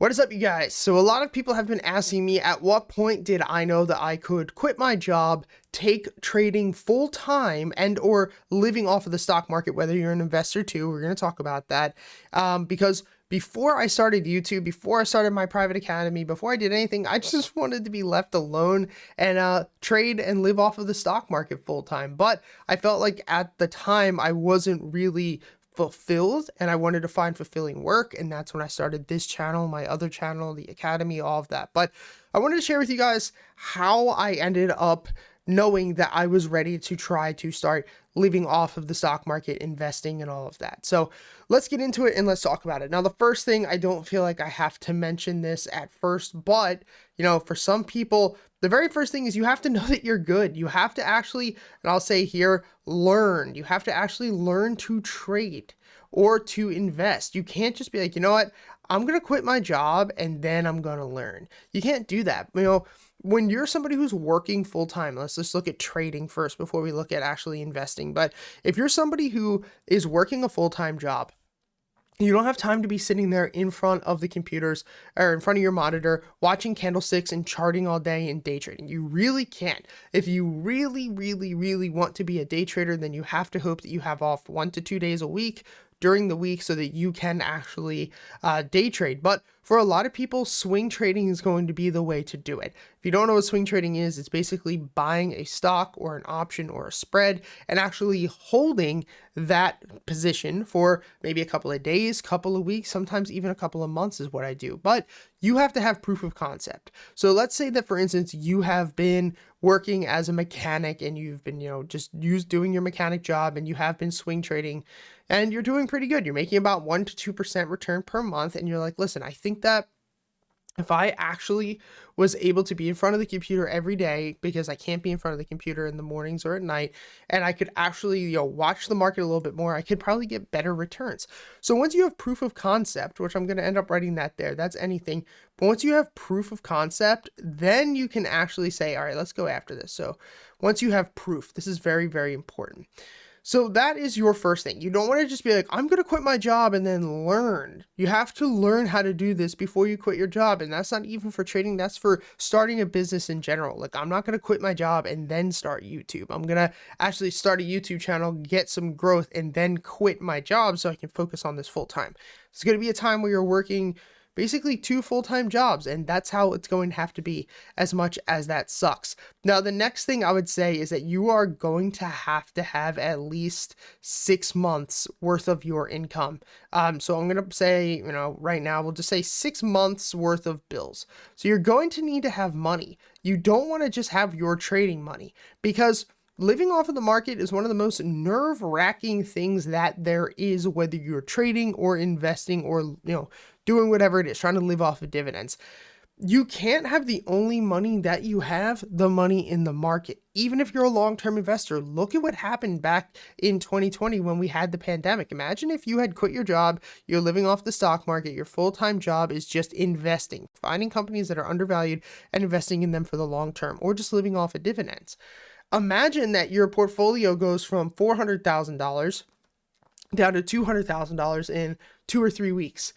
What is up, you guys? So a lot of people have been asking me, at what point did I know that I could quit my job, take trading full time, and or living off of the stock market, whether you're an investor too. We're going to talk about that. Because before I started YouTube, before I started my private academy, before I did anything, I just wanted to be left alone and trade and live off of the stock market full time. But I felt like at the time I wasn't really fulfilled and I wanted to find fulfilling work, and that's when I started this channel, my other channel, the academy, all of that. But I wanted to share with you guys how I ended up knowing that I was ready to try to start living off of the stock market, investing and all of that. So let's get into it and let's talk about it. Now, the first thing, I don't feel like I have to mention this at first, but for some people, the very first thing is you have to know that you're good. You have to actually, and I'll say here, learn. You have to actually learn to trade or to invest. You can't just be like, you know what, I'm going to quit my job and then I'm going to learn. You can't do that. When you're somebody who's working full time, let's just look at trading first before we look at actually investing. But if you're somebody who is working a full-time job, you don't have time to be sitting there in front of the computers or in front of your monitor watching candlesticks and charting all day and day trading. You really can't. If you really, really, really want to be a day trader, then you have to hope that you have off 1 to 2 days a week during the week so that you can actually day trade. But for a lot of people, swing trading is going to be the way to do it. If you don't know what swing trading is, it's basically buying a stock or an option or a spread and actually holding that position for maybe a couple of days, couple of weeks, sometimes even a couple of months is what I do. But you have to have proof of concept. So let's say that, for instance, you have been working as a mechanic and you've been, doing your mechanic job, and you have been swing trading and you're doing pretty good. You're making about 1 to 2% return per month. And you're like, listen, I think that if I actually was able to be in front of the computer every day, because I can't be in front of the computer in the mornings or at night, and I could actually, watch the market a little bit more, I could probably get better returns. So once you have proof of concept, which I'm going to end up writing that there, that's anything. But once you have proof of concept, then you can actually say, all right, let's go after this. So once you have proof, this is very, very important. So that is your first thing. You don't want to just be like, I'm going to quit my job and then learn. You have to learn how to do this before you quit your job. And that's not even for trading. That's for starting a business in general. Like, I'm not going to quit my job and then start YouTube. I'm going to actually start a YouTube channel, get some growth, and then quit my job so I can focus on this full time. It's going to be a time where you're working basically 2 full-time jobs, and that's how it's going to have to be, as much as that sucks. Now, the next thing I would say is that you are going to have at least 6 months worth of your income. So I'm going to say, right now, we'll just say 6 months worth of bills. So you're going to need to have money. You don't want to just have your trading money, because living off of the market is one of the most nerve-wracking things that there is, whether you're trading or investing or, doing whatever it is, trying to live off of dividends. You can't have the only money that you have, the money in the market. Even if you're a long-term investor, look at what happened back in 2020 when we had the pandemic. Imagine if you had quit your job, you're living off the stock market, your full-time job is just investing, finding companies that are undervalued and investing in them for the long term, or just living off of dividends. Imagine that your portfolio goes from $400,000 down to $200,000 in 2 or 3 weeks.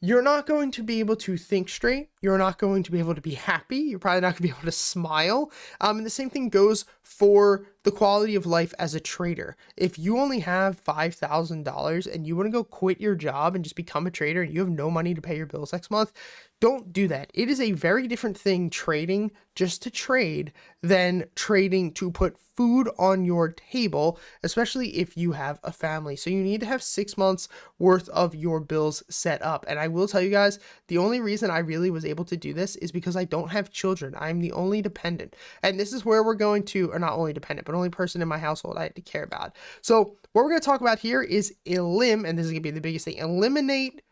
You're not going to be able to think straight. You're not going to be able to be happy. You're probably not going to be able to smile. And the same thing goes for the quality of life as a trader. If you only have $5,000 and you want to go quit your job and just become a trader and you have no money to pay your bills next month, don't do that. It is a very different thing trading just to trade than trading to put food on your table, especially if you have a family. So you need to have 6 months worth of your bills set up. And I will tell you guys, the only reason I really was able to do this is because I don't have children. I'm the only dependent. And this is where we're going to, or not only dependent, but only person in my household I had to care about. So what we're going to talk about here is and this is going to be the biggest thing, eliminate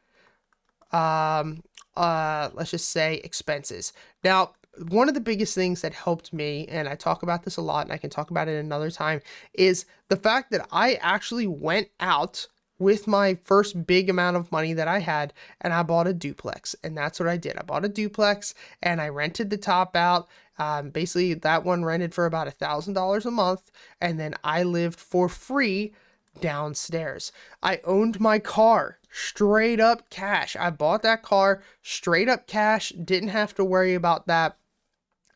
let's just say expenses. Now, one of the biggest things that helped me, and I talk about this a lot and I can talk about it another time, is the fact that I actually went out with my first big amount of money that I had and I bought a duplex. And that's what I did. I bought a duplex and I rented the top out. Basically that one rented for about $1,000 a month. And then I lived for free downstairs. I owned my car straight up cash. I bought that car straight up cash, didn't have to worry about that.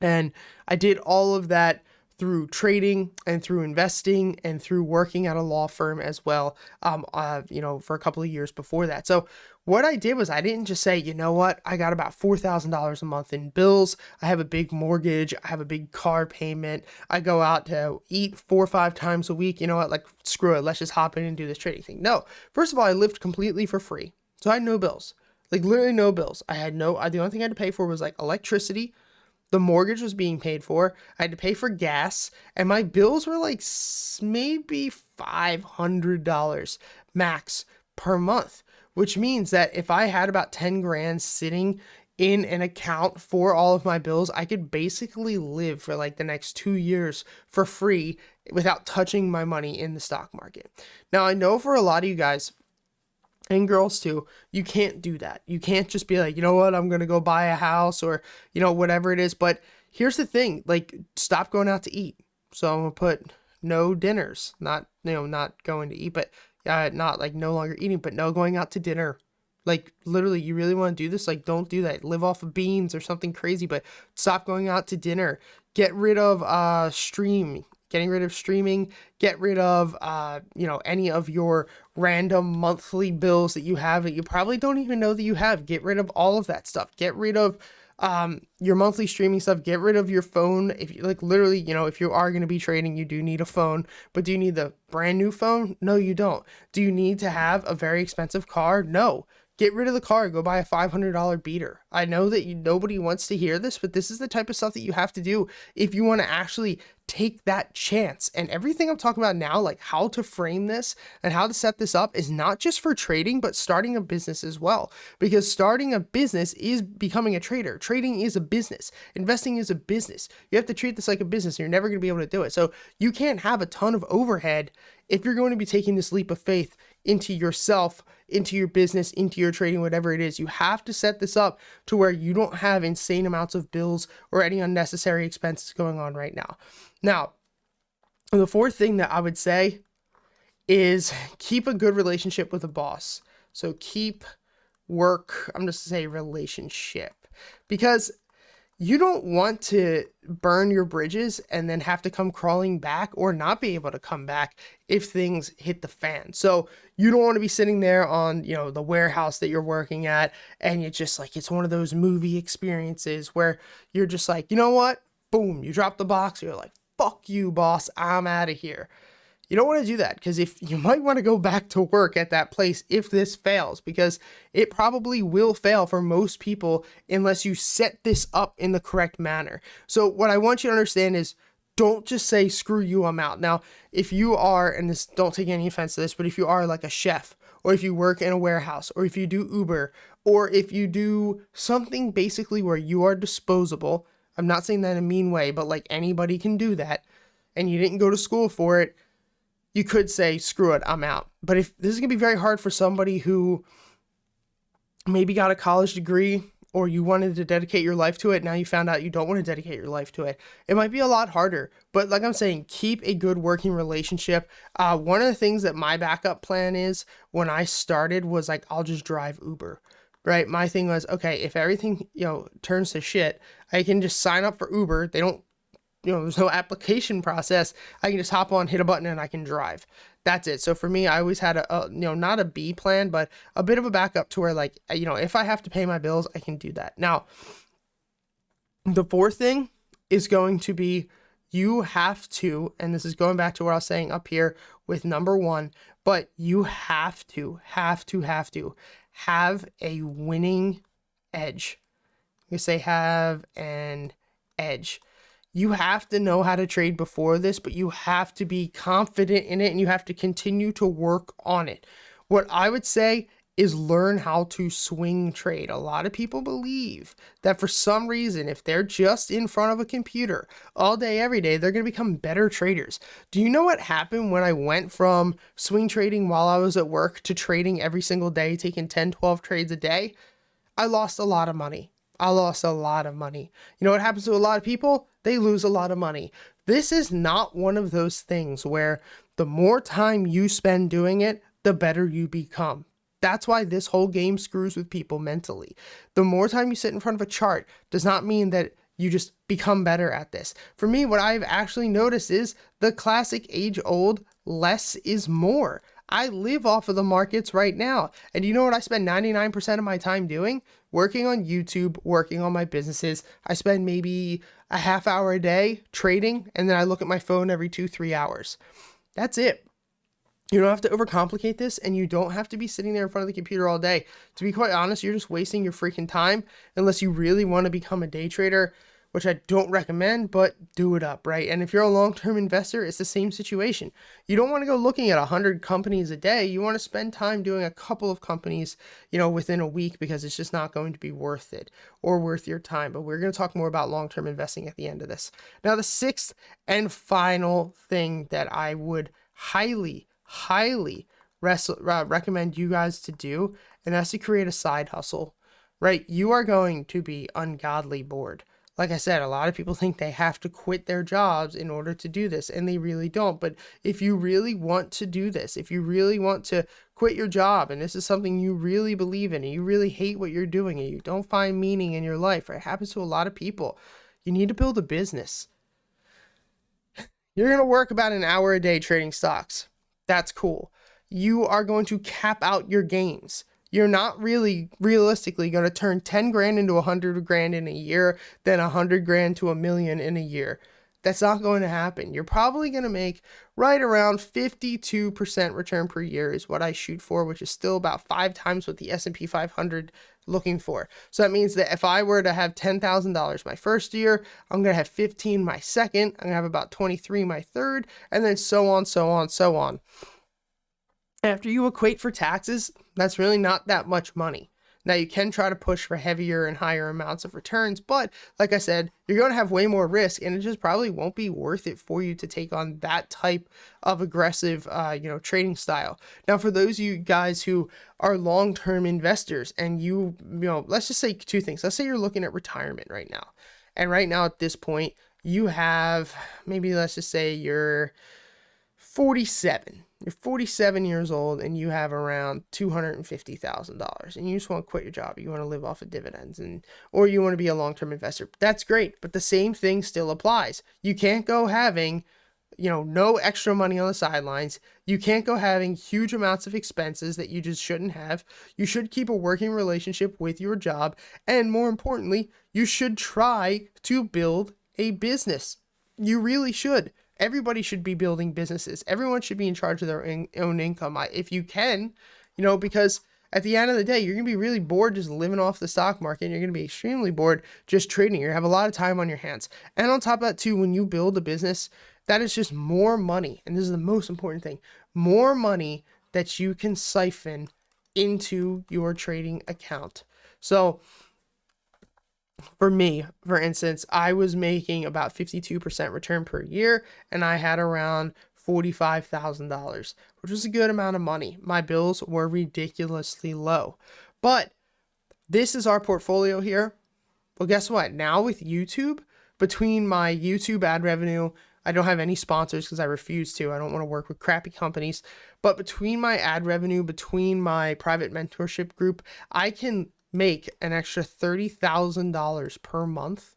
And I did all of that through trading and through investing and through working at a law firm as well, for a couple of years before that. So what I did was I didn't just say, you know what, I got about $4,000 a month in bills. I have a big mortgage. I have a big car payment. I go out to eat 4 or 5 times a week. You know what, like, screw it. Let's just hop in and do this trading thing. No, first of all, I lived completely for free. So I had no bills, like literally no bills. The only thing I had to pay for was like electricity. The mortgage was being paid for. I had to pay for gas, and my bills were like maybe $500 max per month, which means that if I had about 10 grand sitting in an account for all of my bills, I could basically live for like the next 2 years for free without touching my money in the stock market. Now, I know for a lot of you guys, and girls too, you can't do that. You can't just be like, you know what, I'm going to go buy a house or, whatever it is. But here's the thing, like, stop going out to eat. So I'm going to put no dinners, not going to eat, but not like no longer eating, but no going out to dinner. Like, literally, you really want to do this? Like, don't do that. Live off of beans or something crazy, but stop going out to dinner. Get rid of getting rid of streaming, get rid of, any of your random monthly bills that you have that you probably don't even know that you have. Get rid of all of that stuff. Get rid of your monthly streaming stuff. Get rid of your phone. If you literally, if you are going to be trading, you do need a phone, but do you need the brand new phone? No, you don't. Do you need to have a very expensive car? No. Get rid of the car, go buy a $500 beater. I know that nobody wants to hear this, but this is the type of stuff that you have to do if you want to actually take that chance. And everything I'm talking about now, like how to frame this and how to set this up, is not just for trading, but starting a business as well. Because starting a business is becoming a trader. Trading is a business. Investing is a business. You have to treat this like a business. You're never going to be able to do it. So you can't have a ton of overhead if you're going to be taking this leap of faith into yourself, into your business, into your trading, whatever it is. You have to set this up to where you don't have insane amounts of bills or any unnecessary expenses going on right now. Now, the fourth thing that I would say is keep a good relationship with a boss. So keep I'm just say relationship, because you don't want to burn your bridges and then have to come crawling back or not be able to come back if things hit the fan. So you don't want to be sitting there on, the warehouse that you're working at, and you're just like, it's one of those movie experiences where you're just like, you know what? Boom, you drop the box. You're like, fuck you, boss. I'm out of here. You don't want to do that, because if you might want to go back to work at that place if this fails, because it probably will fail for most people unless you set this up in the correct manner. So what I want you to understand is, don't just say, screw you, I'm out. Now, if you are, and this, don't take any offense to this, but if you are like a chef, or if you work in a warehouse, or if you do Uber, or if you do something basically where you are disposable, I'm not saying that in a mean way, but like anybody can do that, and you didn't go to school for it, you could say, screw it, I'm out. But if this is going to be very hard for somebody who maybe got a college degree, or you wanted to dedicate your life to it, now you found out you don't want to dedicate your life to it, it might be a lot harder. But like I'm saying, keep a good working relationship. One of the things that my backup plan is when I started was like, I'll just drive Uber. Right? My thing was, okay, if everything, turns to shit, I can just sign up for Uber. They don't, there's no application process. I can just hop on, hit a button, and I can drive. That's it. So for me, I always had not a B plan, but a bit of a backup to where, like, if I have to pay my bills, I can do that. Now, the fourth thing is going to be, you have to, and this is going back to what I was saying up here with number one, but you have to have a winning edge. You say have an edge. You have to know how to trade before this, but you have to be confident in it, and you have to continue to work on it. What I would say is learn how to swing trade. A lot of people believe that for some reason, if they're just in front of a computer all day, every day, they're going to become better traders. Do you know what happened when I went from swing trading while I was at work to trading every single day, taking 10, 12 trades a day? I lost a lot of money. You know what happens to a lot of people? They lose a lot of money. This is not one of those things where The more time you spend doing it, the better you become. That's why this whole game screws with people mentally. The more time you sit in front of a chart does not mean that you just become better at this. For me, what I've actually noticed is the classic age-old less is more. I live off of the markets right now. And you know what I spend 99% of my time doing? Working on YouTube, working on my businesses. I spend maybe a half hour a day trading, and then I look at my phone every 2-3 hours. That's it. You don't have to overcomplicate this, and you don't have to be sitting there in front of the computer all day. To be quite honest, you're just wasting your freaking time unless you really want to become a day trader, which I don't recommend, but do it up, right? And if you're a long-term investor, it's the same situation. You don't want to go looking at 100 companies a day. You want to spend time doing a couple of companies, within a week, because it's just not going to be worth it or worth your time. But we're going to talk more about long-term investing at the end of this. Now, the sixth and final thing that I would highly recommend you guys to do, and that's to create a side hustle, right? You are going to be ungodly bored. Like I said, a lot of people think they have to quit their jobs in order to do this, and they really don't. But if you really want to do this, if you really want to quit your job, and this is something you really believe in, and you really hate what you're doing, and you don't find meaning in your life, it happens to a lot of people, you need to build a business. You're going to work about an hour a day trading stocks. That's cool. You are going to cap out your gains. You're not really realistically going to turn 10 grand into 100 grand in a year, then 100 grand to $1 million in a year. That's not going to happen. You're probably going to make right around 52% return per year is what I shoot for, which is still about 5 times what the S&P 500 looking for. So that means that if I were to have $10,000 my first year, I'm going to have 15 my second, I'm going to have about 23 my third, and then so on, so on, so on. After you equate for taxes, that's really not that much money. Now, you can try to push for heavier and higher amounts of returns, but like I said, you're going to have way more risk, and it just probably won't be worth it for you to take on that type of aggressive, trading style. Now, for those of you guys who are long-term investors, and let's just say two things. Let's say you're looking at retirement right now, and right now at this point, you have maybe, let's just say you're 47. You're 47 years old and you have around $250,000 and you just want to quit your job. You want to live off of dividends or you want to be a long-term investor. That's great. But the same thing still applies. You can't go having, no extra money on the sidelines. You can't go having huge amounts of expenses that you just shouldn't have. You should keep a working relationship with your job. And more importantly, you should try to build a business. You really should. Everybody should be building businesses. Everyone should be in charge of their own income. If you can, because at the end of the day, you're going to be really bored just living off the stock market. And you're going to be extremely bored just trading. You're going to have a lot of time on your hands. And on top of that too, when you build a business, that is just more money. And this is the most important thing, more money that you can siphon into your trading account. So for me, for instance, I was making about 52% return per year, and I had around $45,000, which was a good amount of money. My bills were ridiculously low, but this is our portfolio here. Well, guess what? Now with YouTube, between my YouTube ad revenue, I don't have any sponsors because I refuse to. I don't want to work with crappy companies. But between my ad revenue, between my private mentorship group, I can make an extra $30,000 per month.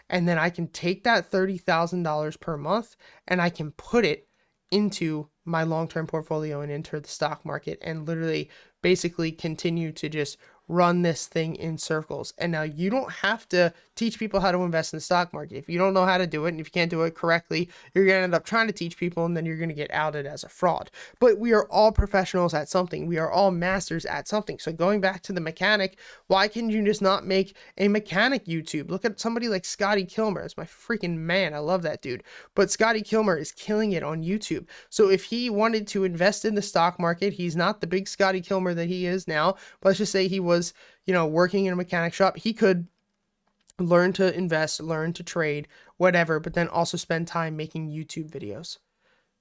And then I can take that $30,000 per month and I can put it into my long-term portfolio and enter the stock market and literally basically continue to just run this thing in circles. And now you don't have to teach people how to invest in the stock market. If you don't know how to do it, and if you can't do it correctly, you're going to end up trying to teach people, and then you're going to get outed as a fraud. But we are all professionals at something. We are all masters at something. So going back to the mechanic, why can you just not make a mechanic YouTube? Look at somebody like Scotty Kilmer. That's my freaking man. I love that dude. But Scotty Kilmer is killing it on YouTube. So if he wanted to invest in the stock market, he's not the big Scotty Kilmer that he is now, but let's just say he was, working in a mechanic shop, he could learn to invest, learn to trade, whatever, but then also spend time making YouTube videos.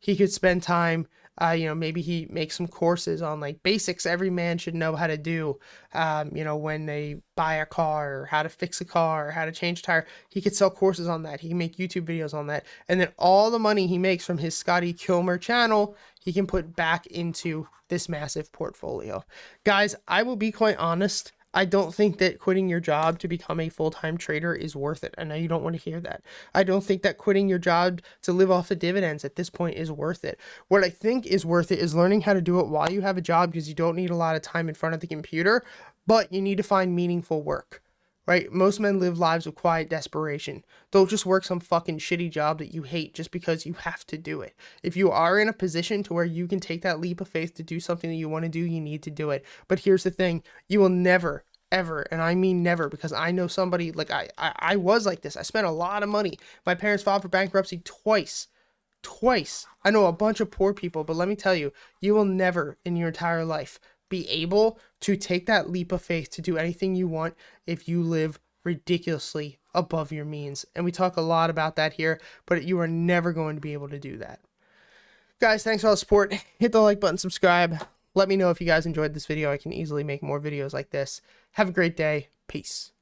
He could spend time Maybe he makes some courses on like basics every man should know how to do, when they buy a car, or how to fix a car, or how to change a tire. He could sell courses on that. He can make YouTube videos on that. And then all the money he makes from his Scotty Kilmer channel, he can put back into this massive portfolio. Guys, I will be quite honest. I don't think that quitting your job to become a full-time trader is worth it. I know you don't want to hear that. I don't think that quitting your job to live off the dividends at this point is worth it. What I think is worth it is learning how to do it while you have a job, because you don't need a lot of time in front of the computer, but you need to find meaningful work, right? Most men live lives of quiet desperation. Don't just work some fucking shitty job that you hate just because you have to do it. If you are in a position to where you can take that leap of faith to do something that you want to do, you need to do it. But here's the thing, you will never, ever, and I mean never, because I know somebody, like I was like this. I spent a lot of money. My parents filed for bankruptcy twice. I know a bunch of poor people, but let me tell you, you will never in your entire life be able to take that leap of faith to do anything you want if you live ridiculously above your means. And we talk a lot about that here, but you are never going to be able to do that. Guys, thanks for all the support. Hit the like button, subscribe. Let me know if you guys enjoyed this video. I can easily make more videos like this. Have a great day. Peace.